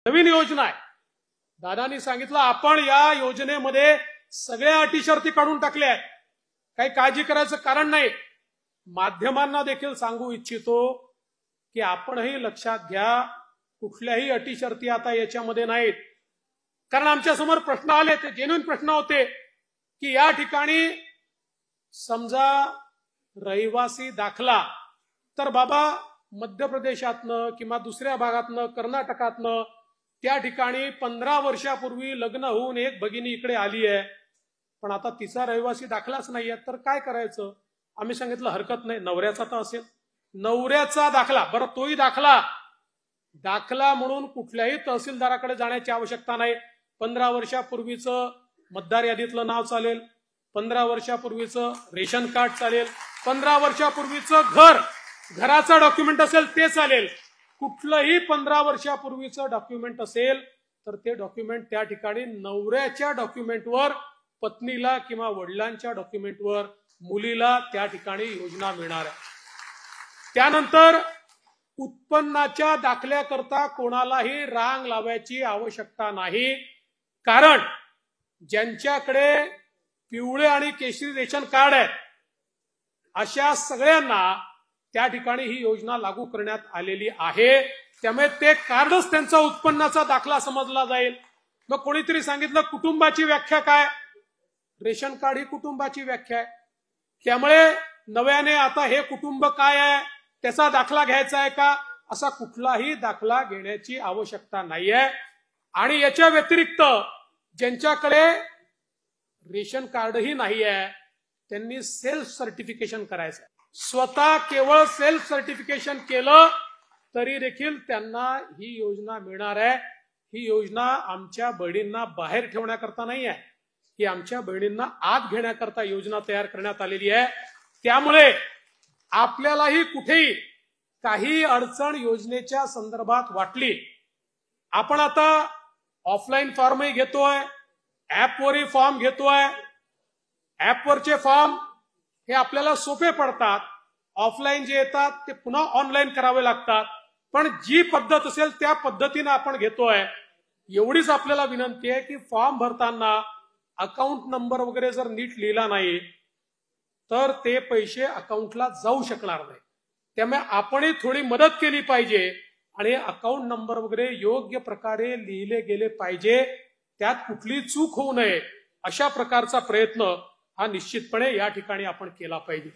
नवीन योजना आहे. दादांनी सांगितलं आपण या योजनेमध्ये सगळ्या अटी शर्ती काढून टाकल्या आहेत. काही काळजी करायचं कारण नाही. माध्यमांना देखील सांगू इच्छितो की आपणही लक्षात घ्या, कुठल्याही अटी शर्ती आता याच्यामध्ये नाहीत. कारण आमच्या समोर प्रश्न आले, ते जेन्युइन प्रश्न होते की या ठिकाणी समजा रहिवासी दाखला तर बाबा मध्य प्रदेशातनं किंवा दुसऱ्या भागातनं कर्नाटकातनं त्या ठिकाणी 15 वर्षापूर्वी लग्न होऊन एक भगिनी इकडे आली आहे, पण आता तिचा रहिवासी दाखलाच नाहीये, तर काय करायचं? आम्ही सांगितलं हरकत नाही, नवऱ्याचा तर असेल, नवऱ्याचा दाखला, बरं तोही दाखला म्हणून कुठल्याही तहसीलदाराकडे जाण्याची आवश्यकता नाही. 15 वर्षापूर्वीचं मतदार यादीतलं नाव चालेल, 15 वर्षापूर्वीचं रेशन कार्ड चालेल, 15 वर्षापूर्वीचं घराचं डॉक्युमेंट असेल ते चालेल. कुठलंही 15 वर्षापूर्वीचं डॉक्युमेंट असेल तर ते डॉक्युमेंट त्या ठिकाणी नवऱ्याच्या डॉक्युमेंटवर, पत्नीला किंवा वडिलांच्या डॉक्युमेंटवर मुलीला त्या ठिकाणी योजना मिळणार आहे. त्यानंतर उत्पन्नाच्या दाखल्याकरता कोणालाही रांग लावायची आवश्यकता नाही. कारण ज्यांच्याकडे पिवळे आणि केशरी रेशन कार्ड आहे अशा सगळ्यांना त्या ठिकाणी ही योजना लागू करण्यात आलेली आहे. त्यामुळे ते कार्डच त्यांचा उत्पन्नाचा दाखला समजला जाईल. मग कोणीतरी सांगितलं कुटुंबाची व्याख्या काय? रेशन कार्ड ही कुटुंबाची व्याख्या आहे. त्यामुळे नव्याने आता हे कुटुंब काय आहे त्याचा दाखला घ्यायचा आहे का? असा कुठलाही दाखला घेण्याची आवश्यकता नाहीये. आणि याच्या व्यतिरिक्त ज्यांच्याकडे रेशन कार्डही नाही आहे त्यांनी सेल्फ सर्टिफिकेशन करायचं. स्वतः केवळ सेल्फ सर्टिफिकेशन केलं तरी देखील त्यांना ही योजना मिळणार आहे. ही योजना आमच्या बहिणींना बाहेर ठेवण्याकरता नाही आहे, ही आमच्या बहिणींना आत घेण्याकरता योजना तयार करण्यात आलेली आहे. त्यामुळे आपल्यालाही कुठेही काही अडचण योजनेच्या संदर्भात वाटली, आपण आता ऑफलाईन फॉर्मही घेतोय, ऍपवरही फॉर्म घेतोय. ऍपवरचे फॉर्म हे आपल्याला सोपे पडतात, ऑफलाईन जे येतात ते पुन्हा ऑनलाईन करावे लागतात. पण जी पद्धत असेल त्या पद्धतीने आपण घेतोय. एवढीच आपल्याला विनंती आहे की फॉर्म भरताना अकाउंट नंबर वगैरे जर नीट लिहिला नाही तर ते पैसे अकाउंटला जाऊ शकणार नाही. त्यामुळे आपणही थोडी मदत केली पाहिजे आणि अकाउंट नंबर वगैरे योग्य प्रकारे लिहिले गेले पाहिजे. त्यात कुठली चूक होऊ नये अशा प्रकारचा प्रयत्न हा निश्चितपणे या ठिकाणी आपण केला पाहिजे.